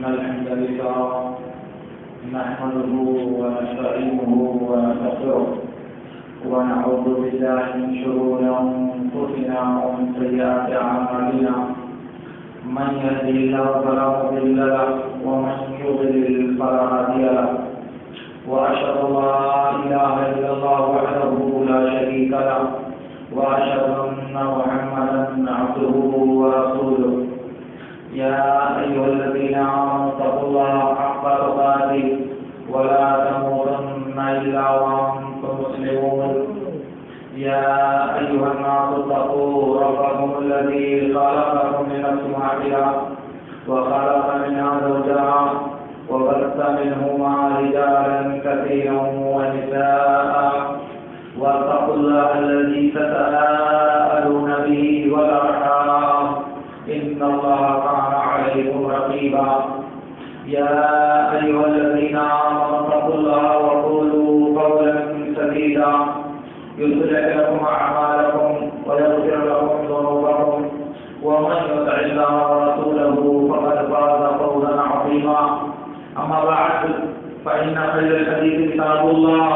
الحمد لله نحمده ونستعينه ونستغفره ونعوذ بالله من شرور أنفسنا ومن سيئات أعمالنا من يهده الله فلا مضل له ومن يضلل فلا هادي له وأشهد أن لا إله إلا الله وحده لا شريك له وأشهد أن محمدا عبده ورسوله يا أيها الذين آمنوا اتقوا الله حق تقاته ولا تموتن إلا وأنتم مسلمون يا أيها الناس اتقوا ربكم الذي خلقكم من نفس واحدة وخلق منها زوجها وبث منهما رجالا كثيرا ونساء واتقوا الله الذي تساءلون به والأرحام إن الله كان عليكم رقيبا يا أيها الذين آمنوا اتقوا الله وقولوا قولا سديدا يصلح لكم أعمالكم ويغفر لكم ذنوبكم ومن يطع الله ورسوله فقد فاز فوزا عظيما أما بعد فإن خير الحديث كتاب الله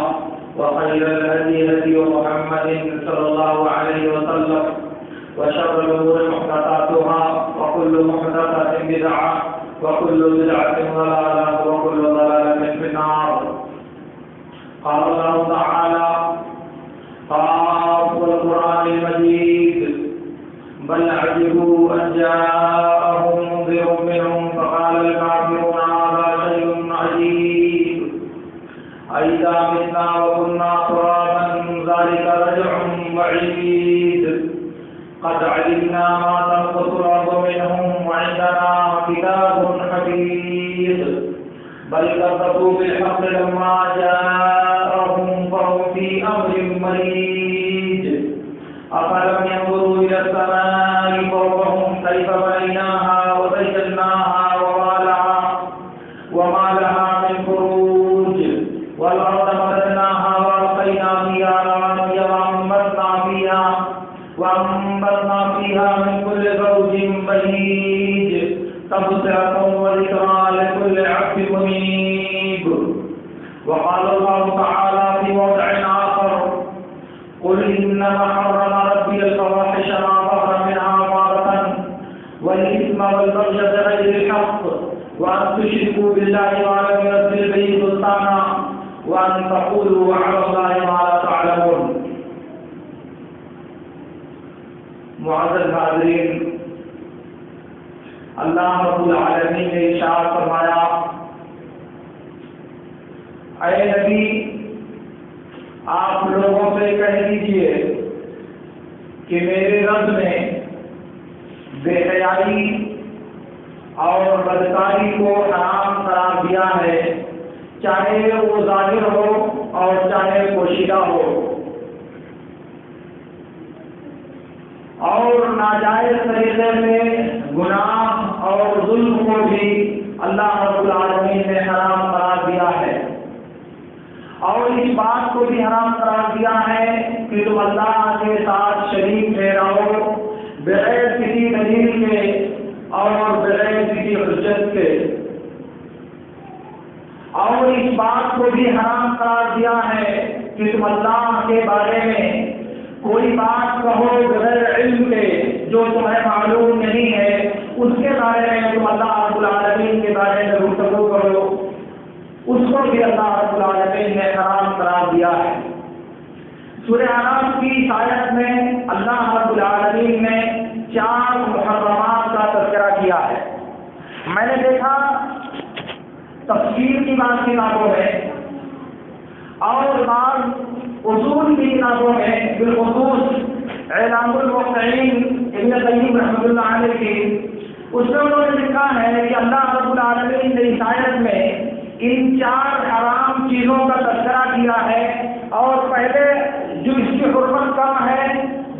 وخير الهدي هدي محمد صلى الله عليه وسلم وشر الأمور محدثاتها وكل محدثة بدعة وكل بدعة ضلالة وكل ضلالة في النار. قال الله تعالى قاف القرآن المجيد بل عجبوا أن جاءهم منذر منهم فقال الكافرون هذا شيء عجيب أئذا متنا وكنا ترابا ذلك رجع بعيد قد علمنا ما تنقص الأرض منهم وعندنا كتاب حفيظ بل كذبوا بالحق لما جاءهم فهم في أمر مريج أفلم ينظروا إلى السماء فوقهم كيف بنيناها وزيناها وما لها من فروج والأرض مددناها وألقينا فيها رواسي وأنبتنا فيها من كل زوج بهيج تبصرة وذكرى لكل عبد منيب. وقال الله تعالى في موضع آخر قل إنما حرم ربي الفواحش ما ظهر منها ما بطن والإثم والبغي بغير الحق وأن تشركوا بالله ما لم ينزل به سلطانا وأن تقولوا على الله ما لا تعلمون. معزز حاضرین، اللہ رب العالمین نے ارشاد فرمایا اے نبی آپ لوگوں سے کہہ دیجئے کہ میرے رب نے بے حیائی اور بدکاری کو حرام قرار دیا ہے، چاہے وہ ظاہر ہو اور چاہے پوشیدہ ہو، اور ناجائز طریقے میں گناہ اور ظلم کو بھی اللہ رب العالمین نے حرام قرار دیا ہے، اور اس بات کو بھی حرام قرار دیا ہے کہ تم اللہ کے ساتھ شریک ٹھہراؤ بغیر کسی دلیل کے اور بغیر کسی حجت کے، اور اس بات کو بھی حرام قرار دیا ہے کہ تم اللہ کے بارے میں کوئی بات کہو بغیر علم کے جو تمہیں معلوم نہیں ہے، اس کے بارے میں تم اللہ رب العالمین کے بارے میں گفتگو کرو، اس کو بھی اللہ رب العالمین نے حرام قرار دیا ہے۔ سورہ اعراف کی اس آیت میں اللہ رب العالمین نے 4 محرمات کا تذکرہ کیا ہے۔ میں نے دیکھا تفسیر کی بعض کتابوں میں اور بعض اصول کی کتابوں میں بالخصوص اعلام الموقعین ابن قیم رحمۃ اللہ علیہ کی، اس میں انہوں نے لکھا ہے کہ اللہ رب العالمین نے اس آیت میں ان 4 حرام چیزوں کا تذکرہ کیا ہے، اور پہلے جو اس کی حرمت کم ہے،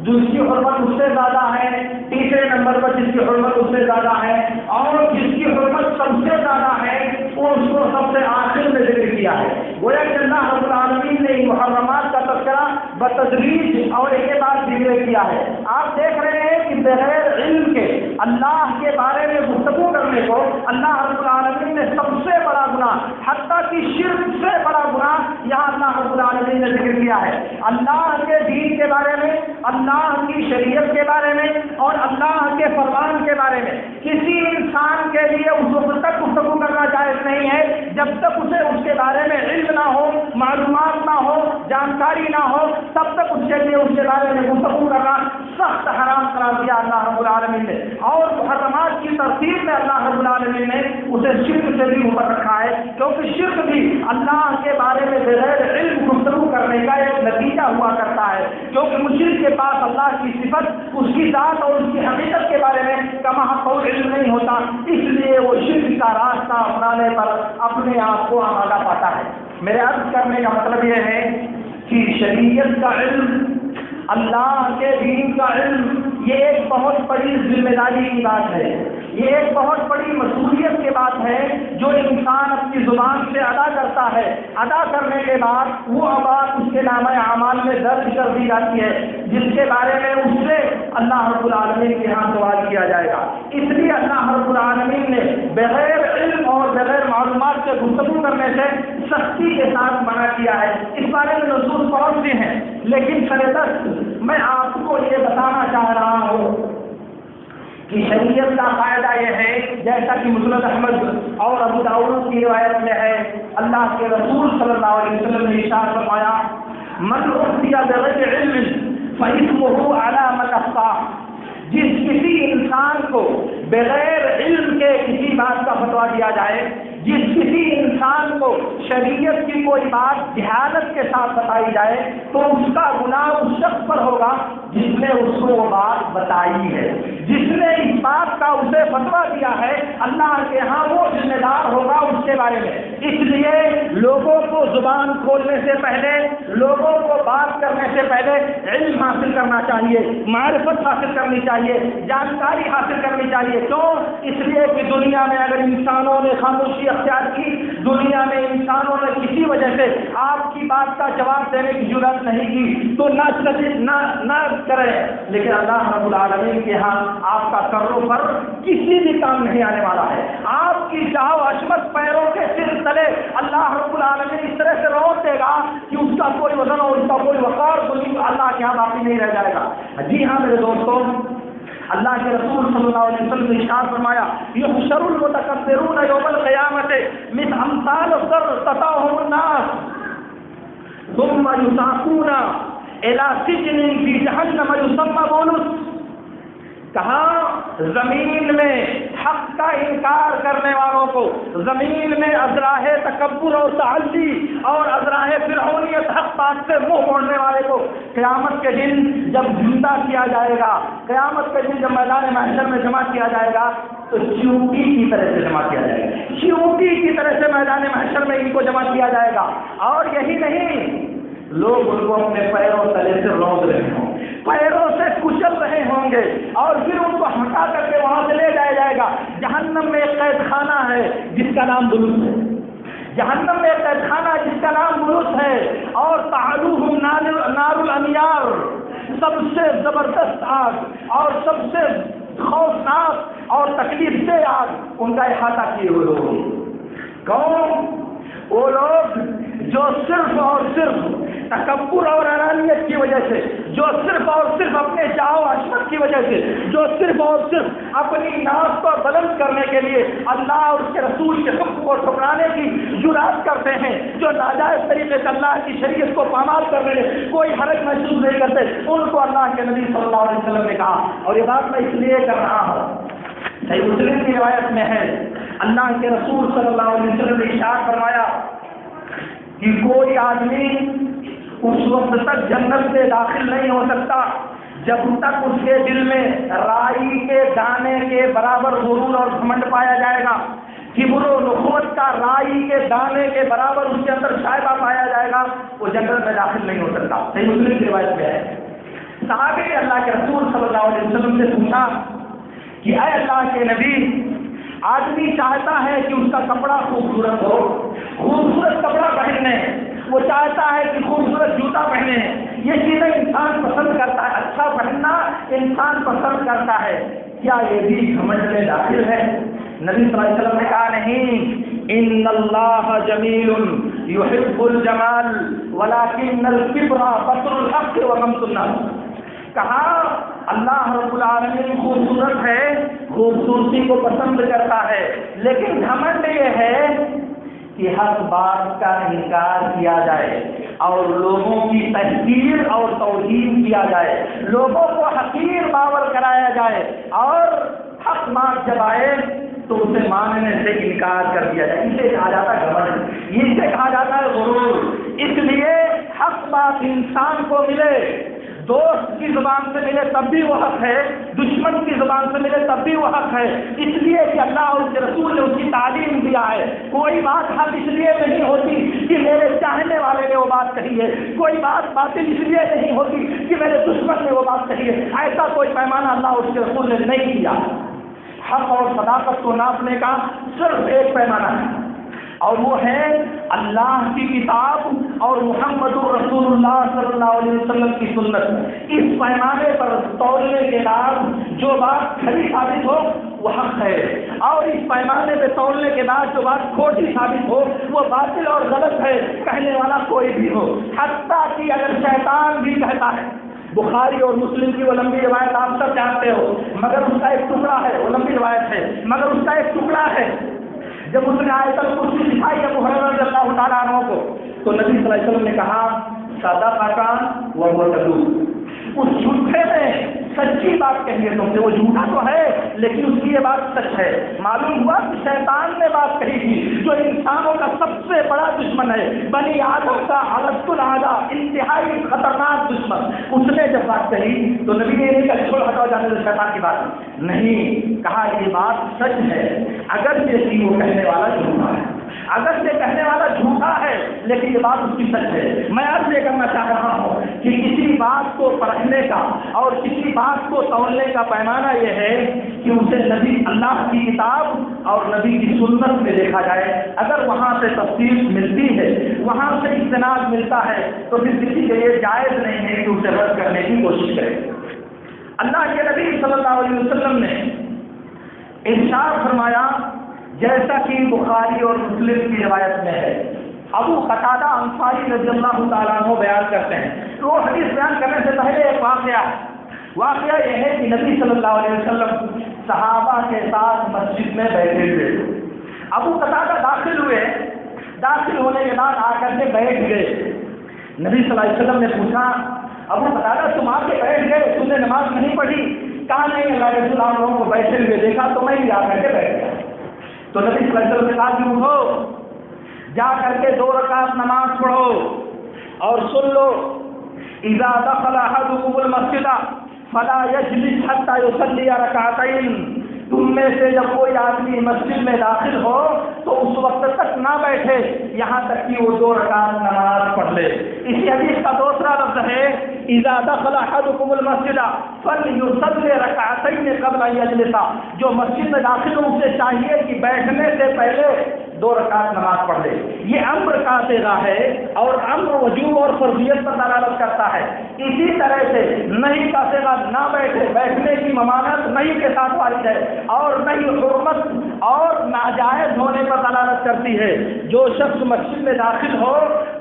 جس کی حرمت اس سے زیادہ ہے، تیسرے نمبر پر جس کی حرمت اس سے زیادہ ہے، اور جس کی حرمت سب سے زیادہ ہے وہ اس کو سب سے آخر میں ذکر کیا ہے۔ گویا کہ اللہ رب العالمین نے ان محرمات کا تذکرہ بتدریج اور ایک بات ذکر کیا ہے. آپ دیکھ رہے ہیں کہ بغیر علم کے اللہ کے بارے میں گفتگو کرنے کو اللہ رب العالمین نے سب سے بڑا گناہ، حتیٰ کہ شرک سے بڑا گناہ یہاں اللہ رب العالمین نے ذکر کیا ہے. اللہ کے دین کے بارے میں، اللہ کی شریعت کے بارے میں اور اللہ کے فرمان کے بارے میں کسی انسان کے لیے اس وقت تک گفتگو کرنا جائز نہیں ہے جب تک اسے اس کے بارے میں علم نہ ہو، معلومات نہ ہو، جانکاری نہ ہو، تب تک اس کے لیے اس کے بارے میں گفتگو کرنا سخت حرام قرار دیا اللہ رب العالمین نے. اور محرمات کی ترتیب میں اللہ رب العالمین نے اسے شرک سے بھی اوپر رکھا ہے، کیونکہ شرک بھی اللہ کے بارے میں بغیر علم گفتگو کرنے کا ایک نتیجہ ہوا کرتا ہے، کیونکہ مشرک کے پاس اللہ کی صفت، اس کی ذات اور اس کی حقیقت کے بارے میں کما کوئی علم نہیں ہوتا، اس لیے وہ شرک کا راستہ اپنانے پر اپنے آپ کو آمادہ پاتا ہے. میرے عرض کرنے کا مطلب یہ ہے کہ شریعت کا علم، اللہ کے دین کا علم، یہ ایک بہت بڑی ذمہ داری کی بات ہے، یہ ایک بہت بڑی مسئولیت کی بات ہے جو انسان اپنی زبان سے ادا کرتا ہے. ادا کرنے کے بعد وہ بات اس کے نامہ اعمال میں درج کر دی جاتی ہے، جس کے بارے میں اس سے اللہ رب العالمین کے ہاں سوال کیا جائے گا. اس لیے اللہ رب العالمین نے بغیر علم اور بغیر معلومات سے گفتگو کرنے سے سختی کے ساتھ منع کیا ہے. اس بارے میں نصوص بہت سی ہیں، لیکن سردست میں آپ کو یہ بتانا چاہ رہا ہوں کہ شریعت کا فائدہ یہ ہے، جیسا کہ مسند احمد اور ابو داؤد کی روایت میں ہے، اللہ کے رسول صلی اللہ علیہ وسلم نے ارشاد فرمایا، من اعطی بغیر علم فاسمہ علی من اخطا. جس کسی انسان کو بغیر علم کے کسی بات کا فتویٰ دیا جائے، جس کسی انسان کو شریعت کی کوئی بات جہالت کے ساتھ بتائی جائے، تو اس کا گناہ اس شخص پر ہوگا جس نے اس کو وہ بات بتائی ہے، جس نے اس بات کا اسے فتویٰ دیا ہے. اللہ کے ہاں وہ ذمہ دار ہوگا اس کے بارے میں. اس لیے لوگوں کو زبان کھولنے سے پہلے، لوگوں کو بات کرنے سے پہلے علم حاصل کرنا چاہیے، معرفت حاصل کرنی چاہیے، جانکاری حاصل کرنی چاہیے. کیوں؟ اس لیے کہ دنیا میں اگر انسانوں نے خاموشی اختیار کی، دنیا میں انسانوں نے کسی وجہ سے آپ کی بات کا جواب دینے کی ضرورت نہیں کی تو نہ کرے، لیکن اللہ رب العالمین کے ہاں آپ کا کرو پر کسی بھی کام نہیں آنے والا ہے. آپ کی چاہو عظمت پیروں کے سر تلے اللہ رب العالمین اس طرح سے روک دے گا کہ اس کا کوئی وزن اور اس کا کوئی وقار اللہ کے ہاں باقی نہیں رہ جائے گا. جی ہاں میرے دوستوں، اللہ کے رسول صلی اللہ علیہ وسلم نے ارشاد فرمایا، یحشر المتکبرون یوم القیامۃ من امثال الذر تطاهم الناس ثم یساقون الی سجن فی جہنم یسمى بولس. کہا زمین میں حق کا انکار کرنے والوں کو، زمین میں ازراہ تکبر اور تعلی اور ازراہ فرعونیت حق بات سے منہ موڑنے والے کو قیامت کے دن جب زندہ کیا جائے گا، قیامت کے دن جب میدان محشر میں جمع کیا جائے گا تو چیونٹی کی طرح سے جمع کیا جائے گا، چیونٹی کی طرح سے میدان محشر میں ان کو جمع کیا جائے گا. اور یہی نہیں، لوگ ان کو اپنے پیروں تلے سے روک رہے ہوں، پیروں سے کچل رہے ہوں گے، اور پھر ان کو ہٹا کر کے وہاں سے لے جایا جائے گا. جہنم میں ایک قید خانہ ہے جس کا نام بلوس ہے، جہنم میں ایک قید خانہ جس کا نام بلوس ہے، اور تعلوہم نار الانیار، سب سے زبردست آگ اور سب سے خوفناک اور تکلیف دہ آگ ان کا احاطہ کیے ہوئے لوگ. کون؟ وہ لوگ جو صرف اور صرف تکبر اور انانیت کی وجہ سے، جو صرف اور صرف اپنے چاہو عظمت کی وجہ سے، جو صرف اور صرف اپنی ناز کو بلند کرنے کے لیے اللہ اور اس کے رسول کے حکم کو ٹھکرانے کی جرات کرتے ہیں، جو ناجائز طریقے سے اللہ کی شریعت کو پامال کرنے میں کوئی حرج محسوس نہیں کرتے، ان کو اللہ کے نبی صلی اللہ علیہ وسلم نے کہا. اور یہ بات میں اس لیے کر رہا ہوں، صحیح مسلم کی روایت میں ہے، اللہ کے رسول صلی اللہ علیہ وسلم نے ارشاد فرمایا کہ کوئی آدمی اس وقت تک جنت سے داخل نہیں ہو سکتا جب تک اس کے دل میں رائی کے دانے کے برابر غرور اور گھمنڈ پایا جائے گا. کبر و نخوت کا رائی کے دانے کے برابر اس کے اندر شائبہ پایا جائے گا، وہ جنت میں داخل نہیں ہو سکتا. صحیح مسلم کی روایت میں ہے. صحابہ نے اللہ کے رسول صلی اللہ علیہ وسلم سے پوچھا کہ اے اللہ کے نبی، آدمی چاہتا ہے کہ اس کا کپڑا خوبصورت ہو، خوبصورت کپڑا پہننے، وہ چاہتا ہے کہ خوبصورت جوتا پہنے، یہ چیز انسان پسند کرتا ہے، کیا یہ بھی گھمنڈ میں داخل ہے؟ نبی صلی اللہ علیہ وسلم نے کہا نہیں، ان اللہ جمیل یحب الجمال ولکن الکبر بطر الحق وغمط الناس۔ کہا اللہ رب العالمین خوبصورت ہے، خوبصورتی کو پسند کرتا ہے، لیکن گھمنڈ یہ ہے کہ ہر بات کا انکار کیا جائے اور لوگوں کی تحقیر اور توہین کیا جائے، لوگوں کو حقیر باور کرایا جائے، اور حق بات جب آئے تو اسے ماننے سے انکار کر دیا جائے۔ اسے کہا جاتا ہے گھمنڈ، اسے کہا جاتا ہے غرور۔ اس لیے حق بات انسان کو ملے، دوست کی زبان سے ملے تب بھی وہ حق ہے، دشمن کی زبان سے ملے تب بھی وہ حق ہے، اس لیے کہ اللہ اور اس کے رسول نے اس کی تعلیم دیا ہے۔ کوئی بات حق اس لیے نہیں ہوتی کہ میرے چاہنے والے نے وہ بات کہی ہے، کوئی بات باطل اس لیے نہیں ہوتی کہ میرے دشمن نے وہ بات کہی ہے۔ ایسا کوئی پیمانہ اللہ اور اس کے رسول نے نہیں کیا۔ حق اور صداقت کو ناپنے کا صرف ایک پیمانہ ہے، اور وہ ہے اللہ کی کتاب اور محمد الرسول اللہ صلی اللہ علیہ وسلم کی سنت۔ اس پیمانے پر تولنے کے بعد جو بات کھری ثابت ہو وہ حق ہے، اور اس پیمانے پہ تولنے کے بعد جو بات کھوٹی ثابت ہو وہ باطل اور غلط ہے، کہنے والا کوئی بھی ہو، حتیٰ کہ اگر شیطان بھی کہتا ہے۔ بخاری اور مسلم کی وہ لمبی روایت آپ سب جانتے ہو، مگر اس کا ایک ٹکڑا ہے، وہ لمبی روایت ہے مگر اس کا ایک ٹکڑا ہے۔ جب اس نے آیت الکرسی دکھائی ابو ہریرہ رضی اللہ تعالیٰ عنہ کو، تو نبی صلی اللہ علیہ وسلم نے کہا صدقۃ وهو صدوق، اس جھوٹے نے سچی بات کہی ہے تم سے، وہ جھوٹا تو ہے لیکن اس کی یہ بات سچ ہے۔ معلوم ہوا کہ شیطان نے بات کہی تھی، جو انسانوں کا سب سے بڑا دشمن ہے، بنی آدم کا علد الاعداء، انتہائی خطرناک دشمن، اس نے جب بات کہی تو نبی نے نہیں کہا چھوڑ ہٹاؤ جانے دو شیطان کی بات، نہیں، کہا یہ بات سچ ہے، اگر یہ وہ کہنے والا جھوٹا ہے، اگر یہ کہنے والا جھوٹا ہے لیکن یہ بات اس کی سچ ہے۔ میں عرض یہ کرنا چاہ رہا ہوں کہ کسی بات کو پرکھنے کا اور کسی بات کو تولنے کا پیمانہ یہ ہے کہ اسے نبی اللہ کی کتاب اور نبی کی سنت میں دیکھا جائے، اگر وہاں سے تفصیل ملتی ہے، وہاں سے اجتناب ملتا ہے، تو پھر کسی کے لیے جائز نہیں ہے کہ اسے رد کرنے کی کوشش کرے۔ اللہ کے نبی صلی اللہ علیہ وسلم نے ارشاد فرمایا، جیسا کہ بخاری اور مسلم کی روایت میں ہے، ابو قتادہ انصاری رضی اللہ تعالیٰ عنہ بیان کرتے ہیں، وہ حدیث بیان کرنے سے پہلے ایک واقعہ یہ ہے کہ نبی صلی اللہ علیہ وسلم صحابہ کے ساتھ مسجد میں بیٹھے ہوئے، ابو قتادہ داخل ہوئے، داخل ہونے کے بعد آ کر کے بیٹھ گئے۔ نبی صلی اللہ علیہ وسلم نے پوچھا، ابو قتادہ تم آ کے بیٹھ گئے، تم نے نماز نہیں پڑھی؟ کہا نہیں، اللہ کے رسول آپ لوگوں کو بیٹھے ہوئے دیکھا تو میں بھی آ کر کے بیٹھ گیا۔ تو نبی صلی اللہ علیہ وسلم نے کہا کہ اٹھو، جا کر کے 2 رکعت نماز پڑھو اور سن لو، اذا دخل احدكم المسجد فلا يجلس حتى يصلي ركعتين، تم میں سے جب کوئی آدمی مسجد میں داخل ہو تو اس وقت تک نہ بیٹھے یہاں تک کہ وہ 2 رکعت نماز پڑھ لے۔ اسی حدیث کا دوسرا لفظ ہے، اذا دخل احدكم المسجد فليصلي ركعتين قبل ان يجلس، جو مسجد میں داخل ہو اسے چاہیے کہ بیٹھنے سے پہلے 2 رکعت نماز پڑھ لے۔ یہ امر کا صیغہ ہے اور امر وجوب اور فرضیت پر دلالت کرتا ہے۔ اسی طرح سے نہیں کا صیغہ نہ بیٹھے، بیٹھنے کی ممانعت نہیں کے ساتھ وارد ہے، اور نہیں حرمت اور ناجائز ہونے پر دلالت کرتی ہے۔ جو شخص مسجد میں داخل ہو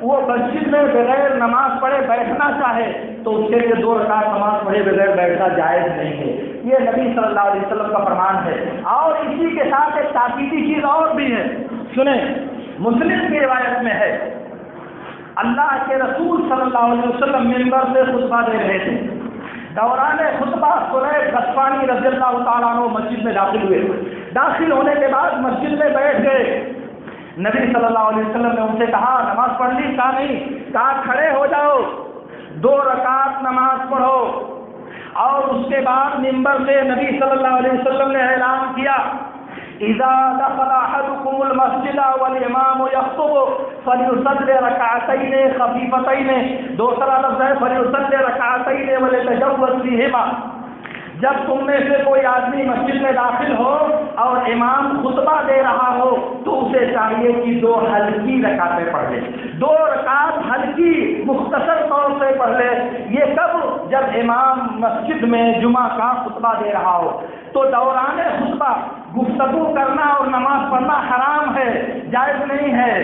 وہ مسجد میں بغیر نماز پڑھے بیٹھنا چاہے تو اس کے لیے 2 رکعت نماز پڑھے بغیر بیٹھنا جائز نہیں ہے۔ یہ نبی صلی اللہ علیہ وسلم کا فرمان ہے۔ اور اسی کے ساتھ ایک تاکیدی چیز اور بھی ہے، سنیں، مسلم کی روایت میں ہے، اللہ کے رسول صلی اللہ علیہ وسلم منبر سے خطبہ دے رہے تھے، دوران خطبہ سلیح غطفانی رضی اللہ تعالیٰ عنہ مسجد میں داخل ہوئے، داخل ہونے کے بعد مسجد میں بیٹھ گئے۔ نبی صلی اللہ علیہ وسلم نے ان سے کہا نماز پڑھ لی؟ کہا نہیں، کہا کھڑے ہو جاؤ، 2 رکعت نماز پڑھو۔ اور اس کے بعد منبر سے نبی صلی اللہ علیہ وسلم نے اعلان کیا، اذا دخل احدكم المسجد والامام يخطب فليصلي ركعتين خفيفتين، دوسرا لفظ ہے فليصلي ركعتين وليتجوز فيهما، جب تم میں سے کوئی آدمی مسجد میں داخل ہو اور امام خطبہ دے رہا ہو تو اسے چاہیے کہ 2 ہلکی رکعتیں پڑھ لے، 2 رکعت ہلکی مختصر طور سے پڑھ لے۔ یہ کب؟ جب امام مسجد میں جمعہ کا خطبہ دے رہا ہو تو دوران خطبہ گفتگو کرنا اور نماز پڑھنا حرام ہے، جائز نہیں ہے۔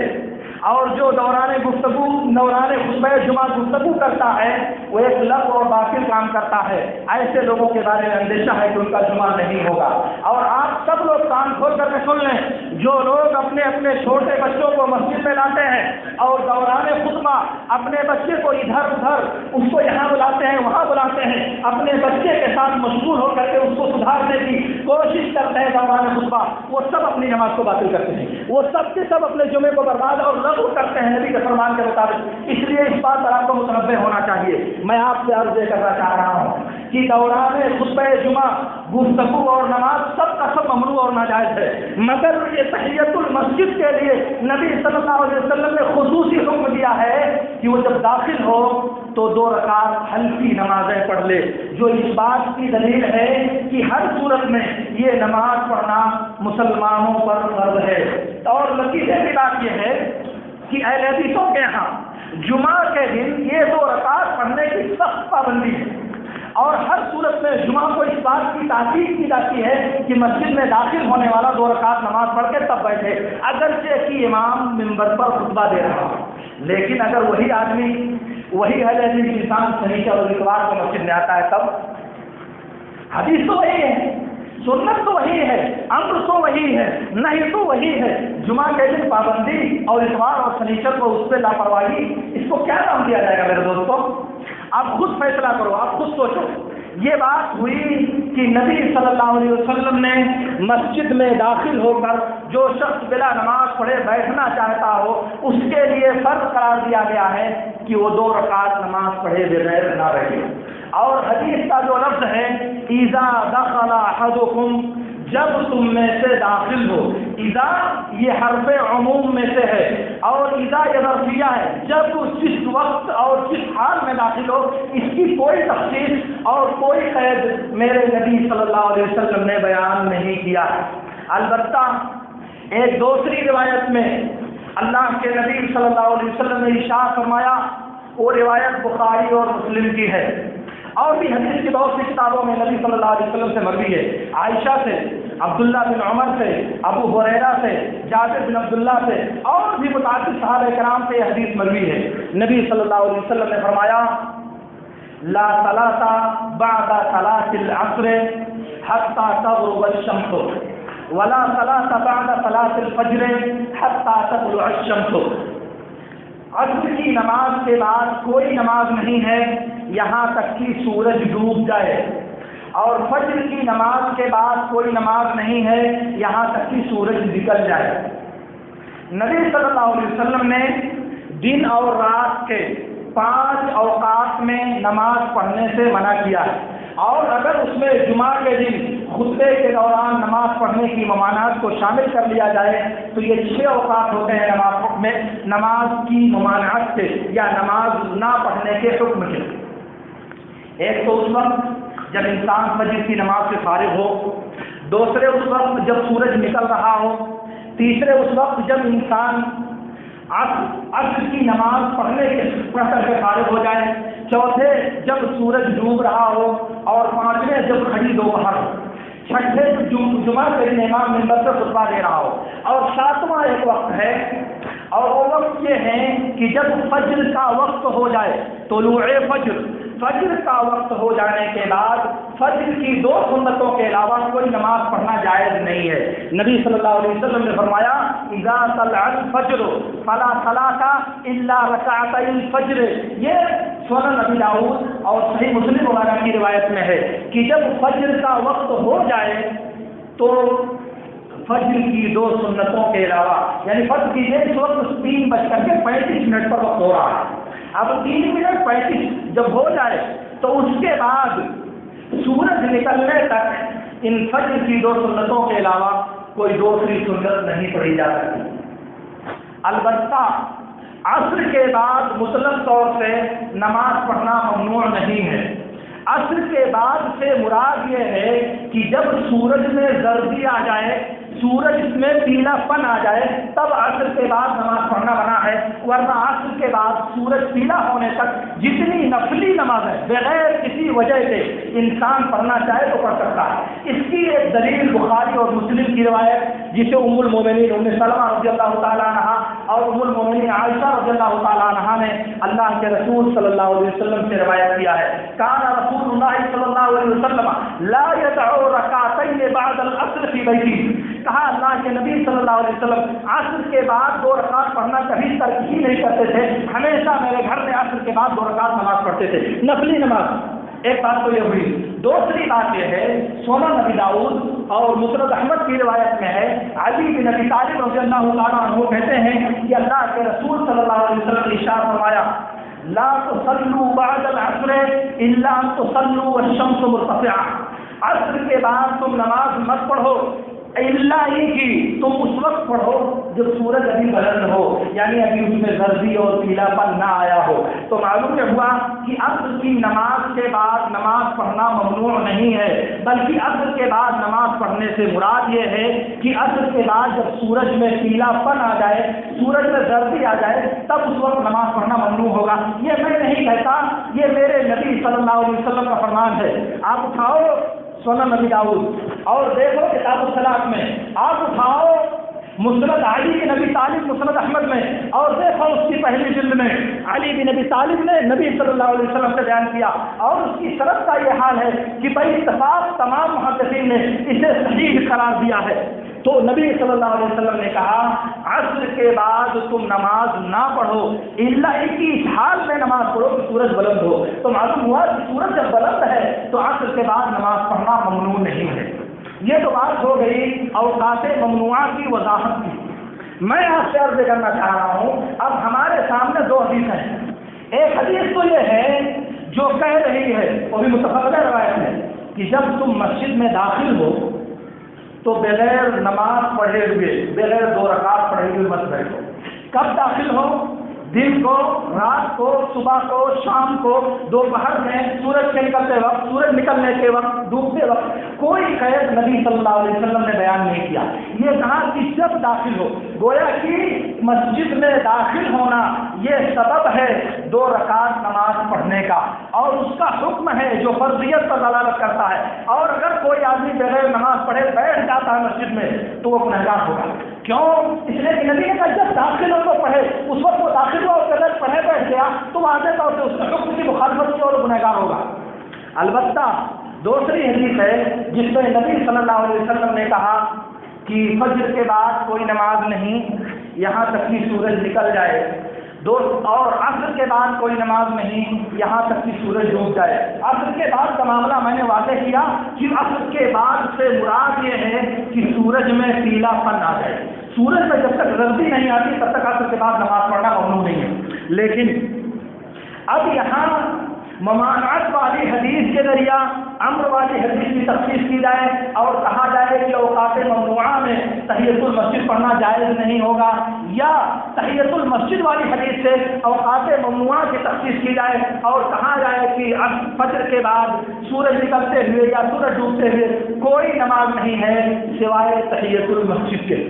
اور جو دوران خطبہ جمعہ گفتگو کرتا ہے وہ ایک لغو اور باطل کام کرتا ہے، ایسے لوگوں کے بارے میں اندیشہ ہے کہ ان کا جمعہ نہیں ہوگا۔ اور آپ سب لوگ کان کھول کر کے سن لیں، جو لوگ اپنے اپنے چھوٹے بچوں کو مسجد میں لاتے ہیں اور دوران خطبہ اپنے بچے کو ادھر ادھر اس کو یہاں بلاتے ہیں وہاں بلاتے ہیں، اپنے بچے کے ساتھ مشغول ہو کر کے اس کو سدھارنے کی کوشش کرتے ہیں دوران خطبہ، وہ سب اپنی نماز کو باطل کرتے ہیں، وہ سب کے سب اپنے جمعے کو برباد اور لغو کرتے ہیں نبی کے فرمان کے مطابق۔ اس لیے اس بات پر آپ کو متنبہ ہونا چاہیے۔ میں آپ سے عرض کرنا چاہ رہا ہوں کہ دوران خطبہ جمعہ گفتگو اور نماز سب کا سب ممنوع اور ناجائز ہے، مگر یہ تحیۃ المسجد کے لیے نبی صلی اللہ علیہ وسلم نے خصوصی حکم دیا ہے کہ وہ جب داخل ہو تو 2 رکعت ہلکی نمازیں پڑھ لے، جو اس بات کی دلیل ہے کہ ہر صورت میں یہ نماز پڑھنا مسلمانوں پر فرض ہے۔ اور نتیجے کی بات یہ ہے کہ اہل حدیثوں کے یہاں جمعہ کے دن یہ 2 رکعت پڑھنے کی سخت پابندی ہے، اور ہر صورت میں جمعہ کو اس بات کی تاکید کی جاتی ہے کہ مسجد میں داخل ہونے والا 2 رکعت نماز پڑھ کے تب بیٹھے، اگرچہ کہ امام منبر پر خطبہ دے رہا ہو۔ لیکن اگر وہی آدمی، وہی اہل حدیث انسان صحیح اور اتوار کو مسجد میں آتا ہے تب حدیث تو وہی ہے، سنت تو وہی ہے، امر تو وہی ہے، نہیں تو وہی ہے، جمعہ کے دن پابندی اور اتوار اور شنیچر کو اس پہ لاپرواہی، اس کو کیا نام دیا جائے گا میرے دوستوں؟ آپ خود فیصلہ کرو، آپ خود سوچو۔ یہ بات ہوئی کہ نبی صلی اللہ علیہ وسلم نے مسجد میں داخل ہو کر جو شخص بلا نماز پڑھے بیٹھنا چاہتا ہو اس کے لیے فرض قرار دیا گیا ہے کہ وہ 2 رکعت نماز پڑھے بغیر نہ رہے۔ اور حدیث کا جو لفظ ہے اذا دخل احدکم، جب تم میں سے داخل ہو، اذا یہ حرف عموم میں سے ہے اور اذا یہ ظرفیہ ہے، جب جس وقت اور جس حال میں داخل ہو، اس کی کوئی تخصیص اور کوئی قید میرے نبی صلی اللہ علیہ وسلم نے بیان نہیں کیا ہے۔ البتہ ایک دوسری روایت میں اللہ کے نبی صلی اللہ علیہ وسلم نے ارشاد فرمایا، وہ روایت بخاری اور مسلم کی ہے، اور بھی حدیث کی بہت سی کتابوں میں نبی صلی اللہ علیہ وسلم سے مروی ہے، عائشہ سے، عبداللہ بن عمر سے، ابو ہریرہ سے، جابر بن عبداللہ سے، اور بھی متعدد صحابہ کرام سے یہ حدیث مروی ہے۔ نبی صلی اللہ علیہ وسلم نے فرمایا لا صلاۃ بعد صلاۃ العصر حتى تغرب الشمس ولا صلاۃ بعد صلاۃ الفجر حتى تطلع الشمس، عصر کی نماز کے بعد کوئی نماز نہیں ہے یہاں تک کہ سورج ڈوب جائے، اور فجر کی نماز کے بعد کوئی نماز نہیں ہے یہاں تک کہ سورج نکل جائے۔ نبی صلی اللہ علیہ وسلم نے دن اور رات کے 5 اوقات میں نماز پڑھنے سے منع کیا ہے، اور اگر اس میں جمعہ کے دن خطبے کے دوران نماز پڑھنے کی ممانعت کو شامل کر لیا جائے تو یہ 6 اوقات ہوتے ہیں نماز میں نماز کی ممانعت سے یا نماز نہ پڑھنے کے حکم سے۔ ایک تو اس وقت جب انسان فجر کی نماز سے فارغ ہو، دوسرے اس وقت جب سورج نکل رہا ہو، تیسرے اس وقت جب انسان عصر کی نماز پڑھ کر کے فارغ ہو جائے، چوتھے جب سورج ڈوب رہا ہو، اور 5ویں جب کھڑی دوپہر ہو، چھٹے جمعہ کے دن امام منبر سے خطبہ دے رہا ہو، اور 7واں ایک وقت ہے، اور وہ وقت یہ ہے کہ جب فجر کا وقت ہو جائے، طلوع فجر کا وقت ہو جانے کے بعد فجر کی 2 سنتوں کے علاوہ کوئی نماز پڑھنا جائز نہیں ہے۔ نبی صلی اللہ علیہ وسلم نے فرمایا اذا طلع الفجر فلا صلاۃ الا رکعتي الفجر، یہ سنن ابی داؤد اور صحیح مسلم وغیرہ کی روایت میں ہے کہ جب فجر کا وقت ہو جائے تو فجر کی 2 سنتوں کے علاوہ، یعنی فرض کیجیے اس وقت 3:35 پر وقت ہو رہا ہے، اب 3:35 جب ہو جائے تو اس کے بعد سورج نکلنے تک ان فجر کی 2 سنتوں کے علاوہ کوئی دوسری سنت نہیں پڑھی جا سکتی۔ البتہ عصر کے بعد مطلق طور سے نماز پڑھنا ممنوع نہیں ہے۔ عصر کے بعد سے مراد یہ ہے کہ جب سورج میں زردی آ جائے، سورج میں پیلا پن آ جائے، تب عصر کے بعد نماز پڑھنا منع ہے، ورنہ عصر کے بعد سورج پیلا ہونے تک جتنی نفلی نماز ہے، بغیر کسی وجہ سے انسان پڑھنا چاہے تو پڑھ سکتا ہے۔ اس کی ایک دلیل بخاری اور مسلم کی روایت جسے ام المومنین ام سلمہ رضی اللہ تعالیٰ عنہا اور ام المومنین عائشہ رضی اللہ تعالیٰ عنہا نے اللہ کے رسول صلی اللہ علیہ وسلم سے روایت کیا ہے، کان رسول اللہ صلی اللہ علیہ وسلم لا يدعو رکعتین بعد العصر فی بیتی، کہا اللہ کے نبی صلی اللہ علیہ وسلم عصر کے بعد 2 رکعت پڑھنا کبھی ترک ہی نہیں کرتے تھے، ہمیشہ میرے گھر میں عصر کے بعد 2 رکعت نماز پڑھتے تھے، نفلی نماز۔ ایک بات تو یہ ہوئی، دوسری بات یہ ہے سنن نبی داؤد اور مسند احمد کی روایت میں ہے، علی بن ابی طالب رضی اللہ تعالیٰ عنہ کہتے ہیں کہ اللہ کے رسول صلی اللہ علیہ وسلم نے ارشاد فرمایا لا تصلوا بعد العصر الا ان تصلوا والشمس مرتفعہ، عصر کے بعد تم نماز مت پڑھو اللہ ہی کی تم اس وقت پڑھو جب سورج ابھی بلند ہو، یعنی ابھی اس میں زردی اور پیلا پن نہ آیا ہو۔ تو معلوم یہ ہوا کہ عصر کی نماز کے بعد نماز پڑھنا ممنوع نہیں ہے، بلکہ عصر کے بعد نماز پڑھنے سے مراد یہ ہے کہ عصر کے بعد جب سورج میں پیلا پن آ جائے، سورج میں زردی آ جائے، تب اس وقت نماز پڑھنا ممنوع ہوگا۔ یہ میں نہیں کہتا، یہ میرے نبی صلی اللہ علیہ وسلم کا فرمان ہے۔ آپ اٹھاؤ سنن نبی داؤد اور دیکھو کتاب الصلاۃ میں، آپ اٹھاؤ مسند علی بن ابی طالب مسند احمد میں اور دیکھو اس کی پہلی جلد میں علی بن ابی طالب نے نبی صلی اللہ علیہ وسلم سے بیان کیا، اور اس کی سند کا یہ حال ہے کہ بھائی اتفاق تمام محدثین نے اسے صحیح قرار دیا ہے۔ تو نبی صلی اللہ علیہ وسلم نے کہا عصر کے بعد تم نماز نہ پڑھو الا کی اس حال میں نماز پڑھو کہ سورج بلند ہو۔ تو معلوم ہوا کہ سورج جب بلند ہے تو عصر کے بعد نماز پڑھنا ممنوع نہیں ہے۔ یہ تو بات ہو گئی اوقات ممنوعہ کی وضاحت کی۔ میں آپ سے عرض کرنا چاہ رہا ہوں، اب ہمارے سامنے 2 حدیثیں ہیں۔ ایک حدیث تو یہ ہے جو کہہ رہی ہے، وہ بھی متفقہ روایت ہے، کہ جب تم مسجد میں داخل ہو تو بغیر نماز پڑھے ہوئے، بغیر 2 رکعت پڑھے ہوئے مت بیٹھو۔ کب داخل ہو؟ دن کو، رات کو، صبح کو، شام کو، دوپہر میں، سورج کے نکلتے وقت، سورج نکلنے کے وقت، ڈوبتے وقت، کوئی قید نبی صلی اللہ علیہ وسلم نے بیان نہیں کیا۔ یہ کہا کہ جب داخل ہو، گویا کہ مسجد میں داخل ہونا یہ سبب ہے 2 رکعت نماز پڑھنے کا، اور اس کا حکم ہے جو فرضیت پر دلالت کرتا ہے۔ اور اگر کوئی آدمی بغیر نماز پڑھے بیٹھ جاتا ہے مسجد میں تو وہ گنہگار ہوگا۔ کیوں؟ اس لیے کہ نبی نے کہا جب داخل ہو تو پڑھے، اس وقت وہ داخل ہوا اور اگر پڑھے بیٹھ گیا تو واضح طور سے اس کے حکم کی مخالفت کی اور گنہگار ہوگا۔ البتہ دوسری حدیث ہے جس میں نبی صلی اللہ علیہ وسلم نے کہا کہ فجر کے بعد کوئی نماز نہیں یہاں تک کہ سورج نکل جائے، اور عصر کے بعد کوئی نماز نہیں یہاں تک کہ سورج ڈوب جائے۔ عصر کے بعد کا معاملہ میں نے واضح کیا کہ عصر کے بعد سے مراد یہ ہے کہ سورج میں پیلا پن آ جائے۔ سورج میں جب تک زردی نہیں آتی تب تک عصر کے بعد نماز پڑھنا ممنوع نہیں ہے۔ لیکن اب یہاں ممانعت والی حدیث کے ذریعہ امر والی حدیث کی تفصیل کی جائے اور کہا جائے کہ اوقات ممنوعہ میں تحیۃ المسجد پڑھنا جائز نہیں ہوگا، یا تحیۃ المسجد والی حدیث سے اوقات ممنوعہ کی تفصیل کی جائے اور کہا جائے کہ فجر کے بعد سورج نکلتے ہوئے یا سورج ڈوبتے ہوئے کوئی نماز نہیں ہے سوائے تحیۃ المسجد کے۔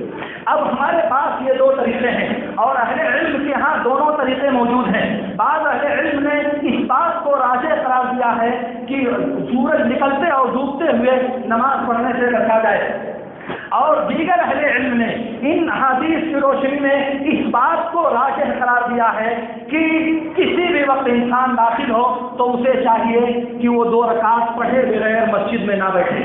اب ہمارے پاس یہ 2 طریقے ہیں اور اہل علم کے ہاں دونوں طریقے موجود ہیں۔ بعض اہل علم نے اس بات کو راجح قرار دیا ہے کہ سورج نکلتے اور ڈوبتے ہوئے نماز پڑھنے سے رکھا جائے، اور دیگر اہل علم نے ان حدیث کی روشنی میں اس بات کو راجح قرار دیا ہے کہ کسی بھی وقت انسان داخل ہو تو اسے چاہیے کہ وہ 2 رکعت پڑھے بغیر مسجد میں نہ بیٹھے۔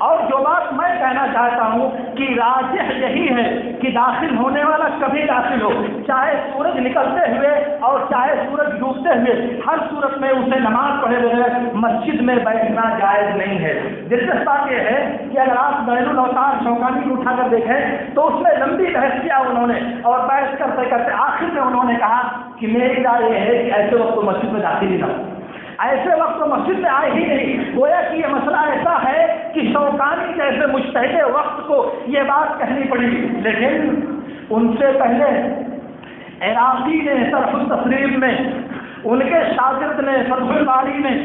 اور جو بات میں کہنا چاہتا ہوں کہ راجح یہی ہے کہ داخل ہونے والا کبھی داخل ہو، چاہے سورج نکلتے ہوئے اور چاہے سورج ڈوبتے ہوئے، ہر صورت میں اسے نماز پڑھے بغیر مسجد میں بیٹھنا جائز نہیں ہے۔ دلچسپ بات یہ ہے کہ اگر آپ بین الاوتار شوکانی کو اٹھا کر دیکھیں تو اس میں لمبی بحث کیا انہوں نے، اور بحث کرتے کرتے آخر میں انہوں نے کہا کہ میری رائے یہ ہے کہ ایسے وقت تو مسجد میں داخل ہی نہ ہو، ایسے وقت تو مسجد میں آئے ہی نہیں۔ گویا کہ یہ مسئلہ ایسا ہے کہ شوکانی جیسے مجتہد وقت کو یہ بات کہنی پڑی، لیکن ان سے پہلے عراقی نے شرح التفریب میں، ان کے شاگرد نے فتح الباری نے،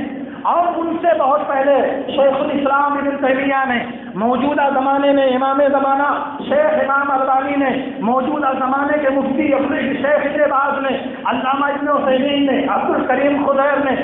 اور ان سے بہت پہلے شیخ الاسلام ابن تیمیہ نے، موجودہ زمانے میں امام زمانہ شیخ امام البانی نے، موجودہ زمانے کے مفتی افریقی شیخ ابن باز نے، علامہ ابن عثیمین نے، عبد الکریم خضیر نے،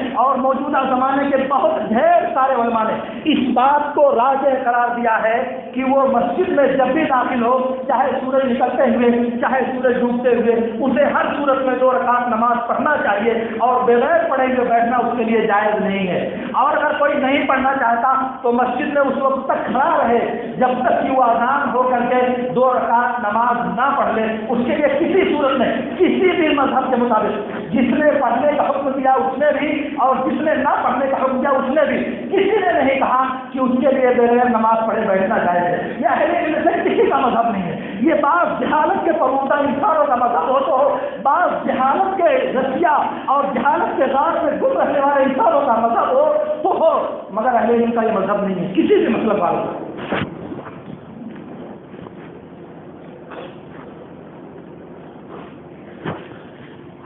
موجودہ زمانے کے بہت ڈھیر سارے علماء نے اس بات کو راجح قرار دیا ہے کہ وہ مسجد میں جب بھی داخل ہو، چاہے سورج نکلتے ہوئے چاہے سورج ڈوبتے ہوئے، اسے ہر صورت میں 2 رکعت نماز پڑھنا چاہیے، اور بغیر پڑھے ہوئے بیٹھنا اس کے لیے جائز نہیں ہے۔ اور اگر کوئی نہیں پڑھنا چاہتا تو مسجد میں اس وقت تک کھڑا رہے جب تک کہ وہ اذان ہو کر کے 2 رکعت نماز نہ پڑھ لے۔ اس کے لیے کسی صورت میں کسی بھی مذہب کے مطابق جس نے پڑھنے کا حکم دیا اس نے بھی، اور جس نے نہ پڑھنے کا حکم دیا اس نے بھی، کسی نے نہیں کہا کہ اس کے لیے بغیر نماز پڑھے بیٹھنا جائز ہے۔ یہ اہل علم سے کسی کا مذہب نہیں ہے، یہ بعض جہالت کے پروردہ انسانوں کا مذہب ہو تو بعض جہالت کے رسیا اور جہالت کے غار میں گم رہنے والے انسانوں کا مذہب ہو تو ہو، مگر اہل علم کا یہ مذہب نہیں ہے کسی بھی مطلب والوں کا۔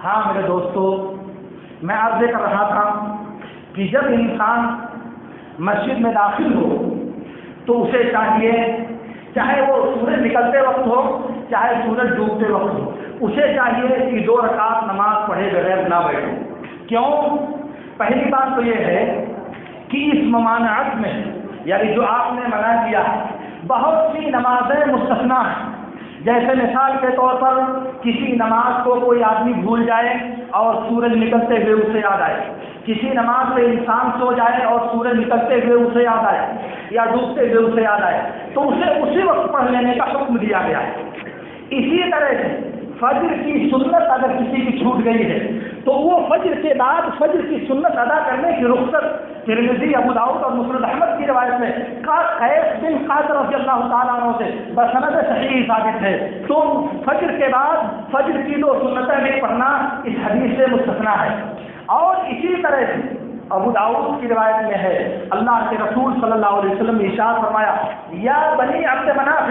ہاں میرے دوستو، میں عرض کر رہا تھا کہ جب انسان مسجد میں داخل ہو تو اسے چاہیے، چاہے وہ سورج نکلتے وقت ہو چاہے سورج ڈوبتے وقت ہو، اسے چاہیے کہ 2 رکعت نماز پڑھے بغیر نہ بیٹھے۔ کیوں؟ پہلی بات تو یہ ہے کہ اس ممانعت میں، یعنی جو آپ نے منع کیا ہے، بہت سی نمازیں مستثنا ہیں۔ جیسے مثال کے طور پر کسی نماز کو کوئی آدمی بھول جائے اور سورج نکلتے ہوئے اسے یاد آئے، کسی نماز میں انسان سو جائے اور سورج نکلتے ہوئے اسے یاد آئے یا ڈوبتے ہوئے اسے یاد آئے تو اسے اسی وقت پڑھ لینے کا حکم دیا گیا ہے۔ اسی طرح سے فجر کی سنت اگر کسی کی چھوٹ گئی ہے تو وہ فجر کے بعد فجر کی سنت ادا کرنے کی رخصت ترمذی، ابو داؤد اور مسند احمد کی روایت میں قیس بن قاض رضی اللہ تعالیٰ عنہ سے بسند صحیح ثابت ہے۔ تو فجر کے بعد فجر کی 2 سنتیں بھی پڑھنا اس حدیث سے مستثنا ہے۔ اور اسی طرح سے ابو داؤد کی روایت میں ہے، اللہ کے رسول صلی اللہ علیہ وسلم نے ارشاد فرمایا، یا بنی عبد مناف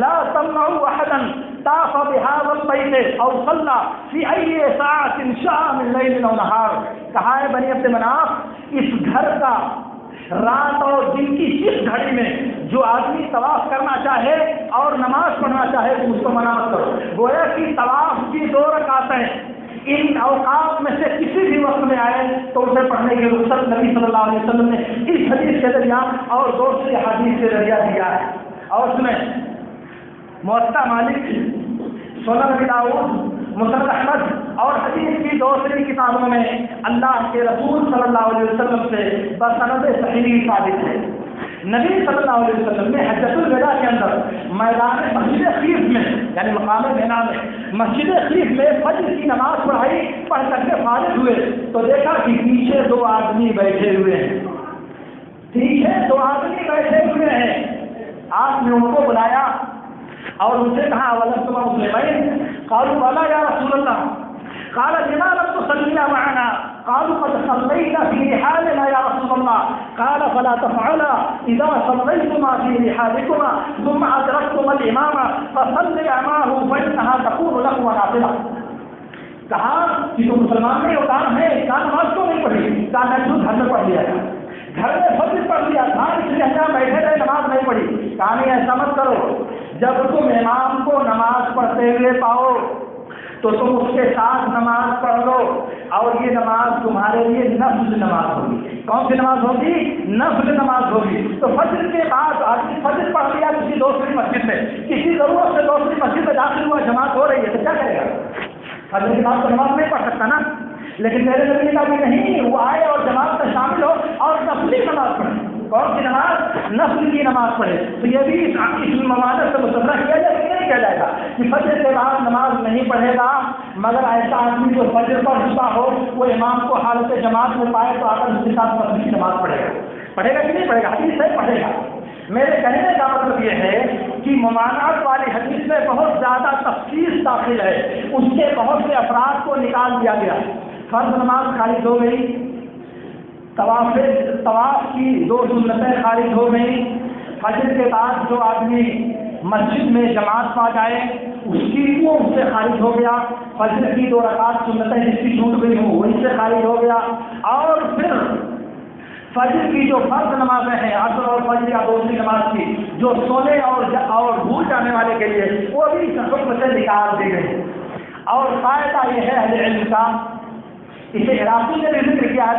لا تمنعوا احدا طاف بهذا البيت او صلى في اي ساعه شاء من ليل او نهار۔ کہا ہے بنی عبد مناف، اس گھر کا رات اور دن کی جس گھڑی میں جو آدمی طواف کرنا چاہے اور نماز پڑھنا چاہے تو اس کو منع مت کرو۔ گویا کہ طواف کی 2 رکعتیں ان اوقات میں سے کسی بھی وقت میں آئے تو اسے پڑھنے کی رخصت نبی صلی اللہ علیہ وسلم نے اس حدیث کے ذریعہ اور دوسری حدیث کے ذریعہ دیا ہے۔ اور اس میں موطا مالک، سنن ابی داؤد، مسند احمد اور حدیث کی دوسری کتابوں میں اللہ کے رسول صلی اللہ علیہ وسلم سے بسند صحیح ثابت ہے۔ نبی صلی اللہ علیہ وسلم نے حجۃ الوداع کے اندر میدان مسجد خیف میں، یعنی مقام مینا میں مسجد خیف میں فجر کی نماز پڑھائی، پڑھ کر کے فارغ ہوئے تو دیکھا کہ پیچھے 2 آدمی بیٹھے ہوئے ہیں، پیچھے 2 آدمی بیٹھے ہوئے ہیں۔ آپ نے ان کو بلایا اور ان سے کہا، وَلَسْتُمَا مُسْلِمَيْنِ قَالُوا بَلَىٰ يَا رَسُولَ اللَّهِ قَالَ لِمَا لَمْ تُصَلِّيَا مَعَنَا قَالُوا قَدْ صَلَّيْنَا فِي رِحَالِنَا يَا رَسُولَ اللَّهِ قَالَ فَلَا تَفْعَلَا إِذَا صَلَّيْتُمَا فِي رِحَالِكُمَا ثُمَّ أَدْرَكْتُمَا الْإِمَامَ فَصَلِّيَا مَعَهُ فَإِنَّهَا تَكُونُ لَكُمْ نَافِلَةً۔ کہا کہ تم مسلمان نہیں ہو، کہا ہے، کہا نماز کیوں نہیں پڑھی؟ کہا میں تو گھر میں پڑھ لیا تھا، گھر میں فجر پڑھ لیا تھا، اس لیے ہم بیٹھے رہے نماز نہیں پڑھی۔ کہا نہیں، ایسا مت کرو، جب تم امام کو نماز پڑھتے ہوئے پاؤ تو تم اس کے ساتھ نماز پڑھ لو، اور یہ نماز تمہارے لیے نفل نماز ہوگی۔ کون سی نماز ہوگی؟ نفل نماز ہوگی۔ تو فجر کے بعد آدمی فجر پڑھ لیا کسی دوسری مسجد میں، کسی ضرورت سے دوسری مسجد میں داخل ہوا، جماعت ہو رہی ہے تو کیا کرے گا؟ فجر کے بعد تو نماز نہیں پڑھ سکتا نا، لیکن میرے نبی کا بھی نہیں، وہ آئے اور جماعت میں شامل ہو اور نفلی نماز پڑھے۔ کون سی نماز؟ نفل کی نماز پڑھے۔ تو یہ بھی اس ممانعت سے مستثنا کیا جائے گا، نہیں کیا جائے گا کہ فجر کے بعد نماز نہیں پڑھے گا، مگر ایسا آدمی جو فجر پڑھ چکا ہو وہ امام کو حالت جماعت میں پائے تو آ کر اس کے ساتھ نفل کی نماز پڑھے گا۔ پڑھے گا کہ نہیں پڑھے گا؟ حدیث سے پڑھے گا۔ میرے کہنے کا مطلب یہ ہے کہ ممانعت والی حدیث میں بہت زیادہ تفصیل داخل ہے، اس کے بہت سے افراد کو نکال دیا گیا۔ فرض نماز خارج ہو گئی، طواف کی 2 سنتیں خارج ہو گئی، فجر کے بعد جو آدمی مسجد میں جماعت پا جائے اس کی وہ اس سے خارج ہو گیا، فجر کی 2 رکعت سنتیں جس کی چھوٹ گئی ہوں وہ اس سے خارج ہو گیا، اور پھر فجر کی جو فرض نمازیں ہیں، عصر اور فجر یا دوسری نماز کی جو سونے اور بھول جانے والے کے لیے، وہ بھی اس حکم سے نکال دی گئی۔ اور فائدہ یہ ہے اہل علم کا، اسے عراقی نے بھی ذکر کیا ہے،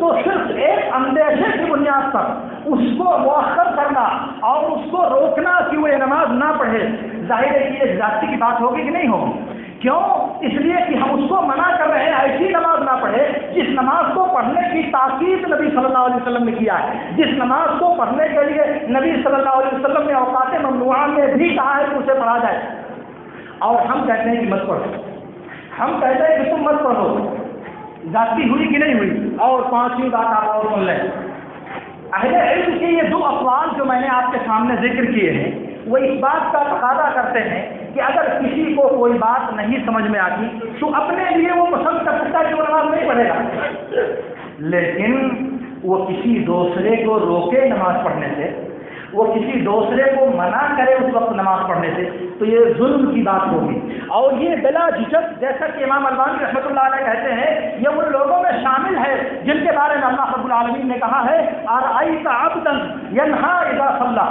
تو صرف ایک اندیشے کی بنیاد پر اس کو مؤخر کرنا اور اس کو روکنا کہ وہ یہ نماز نہ پڑھے، ظاہر ہے کہ یہ ذاتی کی بات ہوگی کہ نہیں ہوگی؟ کیوں؟ اس لیے کہ ہم اس کو منع کر رہے ہیں ایسی نماز نہ پڑھے جس نماز کو پڑھنے کی تاکید نبی صلی اللہ علیہ وسلم نے کیا ہے، جس نماز کو پڑھنے کے لیے نبی صلی اللہ علیہ وسلم نے اوقات ممنوعہ میں بھی کہا ہے کہ اسے پڑھا جائے، اور ہم کہتے ہیں کہ مت پڑھو، ہم کہتے ہیں کہ تم مت پڑھو، ذاتی ہوئی کہ نہیں ہوئی؟ اور پانچویں بات آپ اور سن لیں، اہل علم کے یہ دو اقوال جو میں نے آپ کے سامنے ذکر کیے ہیں وہ اس بات کا تقاضا کرتے ہیں کہ اگر کسی کو کوئی بات نہیں سمجھ میں آتی تو اپنے لیے وہ پسند کر سکتا ہے کہ وہ نماز نہیں پڑھے گا، لیکن وہ کسی دوسرے کو روکے نماز پڑھنے سے، وہ کسی دوسرے کو منع کرے اس وقت نماز پڑھنے سے، تو یہ ظلم کی بات ہوگی، اور یہ بلا جھجک جیسا کہ امام البانی رحمۃ اللہ علیہ کہتے ہیں یہ ان لوگوں میں شامل ہے جن کے بارے میں اللہ رب العالمین نے کہا ہے ارأیت عبدا ینہا اذا صلی،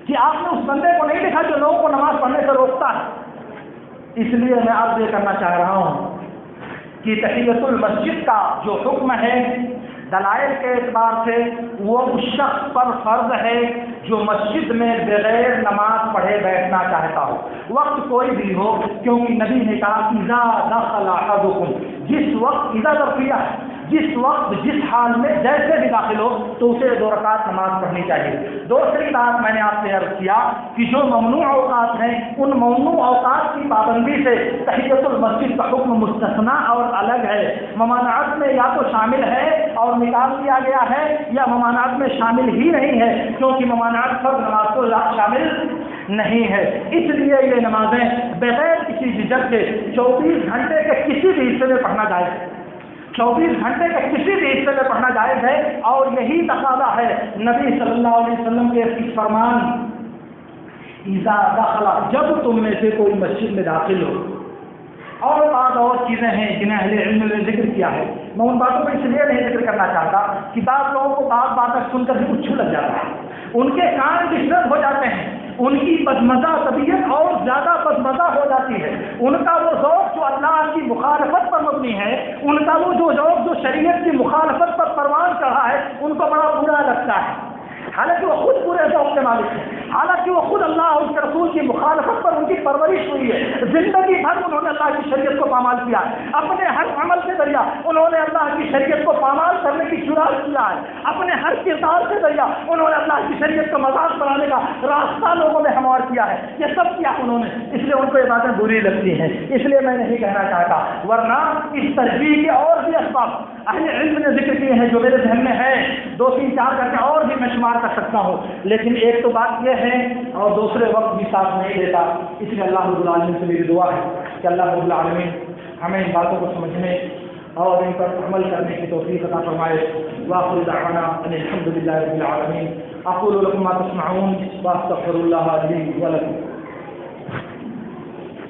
کہ آپ نے اس بندے کو نہیں دیکھا جو لوگوں کو نماز پڑھنے سے روکتا ہے۔ اس لیے میں عرض یہ کرنا چاہ رہا ہوں کہ تحیۃ المسجد کا جو حکم ہے دلائل کے اعتبار سے وہ اس شخص پر فرض ہے جو مسجد میں بغیر نماز پڑھے بیٹھنا چاہتا ہو، وقت کوئی بھی ہو، کیونکہ نبی نے کہا اذا دخل احدکم، جس وقت اذا ظرفیہ ہے، جس وقت جس حال میں جیسے بھی داخل ہو تو اسے 2 رکعت نماز پڑھنی چاہیے۔ دوسری بات میں نے آپ سے عرض کیا کہ جو ممنوع اوقات ہیں ان ممنوع اوقات کی پابندی سے تحیۃ المسجد کا حکم مستثنیٰ اور الگ ہے، ممانعت میں یا تو شامل ہے اور نکال دیا گیا ہے یا ممانعت میں شامل ہی نہیں ہے، کیونکہ ممانعت فرض نماز کو شامل نہیں ہے۔ اس لیے یہ نمازیں بغیر کسی جھجک کے 24 گھنٹے کے کسی بھی حصے میں پڑھنا جائز ہے، 24 گھنٹے کے کسی بھی حصے میں پڑھنا جائز ہے، اور یہی تقاضا ہے نبی صلی اللہ علیہ وسلم کے اس فرمان اذا دخل، جب تم میں سے کوئی مسجد میں داخل ہو۔ اور بعض اور چیزیں ہیں جنہیں اہل علم نے ذکر کیا ہے، میں ان باتوں کو اس لیے نہیں ذکر کرنا چاہتا کہ بعض لوگوں کو بعض باتیں سن کر بھی اچھو لگ جاتا ہے، ان کے کان ڈسٹرب ہو جاتے ہیں، ان کی بدمزہ طبیعت اور زیادہ بدمزہ ہو جاتی ہے، ان کا وہ ذوق جو اللہ کی مخالفت پر مبنی ہے، ان کا وہ جو ذوق جو شریعت کی مخالفت پر پروان چڑھا ہے، ان کو بڑا برا لگتا ہے، حالانکہ وہ خود پورے ذوق کے مالک ہیں، حالانکہ وہ خود اللہ اور اس کے رسول کی مخالفت پر ان کی پرورش ہوئی ہے، زندگی بھر انہوں نے اللہ کی شریعت کو پامال کیا ہے، اپنے ہر عمل کے ذریعہ انہوں نے اللہ کی شریعت کو پامال کرنے کی جرات کیا ہے، اپنے ہر کردار کے ذریعہ انہوں نے اللہ کی شریعت کو مذاق بنانے کا راستہ لوگوں میں ہموار کیا ہے، یہ سب کیا انہوں نے، اس لیے ان کو یہ باتیں بری لگتی ہیں، اس لیے میں نہیں کہنا چاہتا، ورنہ اس ترجیح کے اور بھی اسباب اہل علم نے ذکر کیے ہیں جو میرے ذہن میں ہے، 2 3 4 کر کے اور بھی میں شمار کر سکتا ہوں، لیکن ایک تو بات یہ ہے اور دوسرے وقت بھی ساتھ نہیں دیتا، اس لیے اللہ رب العالمین سے میری دعا ہے کہ اللہ رب العالمین ہمیں ان باتوں کو سمجھنے اور ان پر عمل کرنے کی توفیق عطا فرمائے۔ وآخر دعوانا ان الحمد للہ رب العالمین۔ اقول لكم ما تسمعون واستغفر الله لي ولكم۔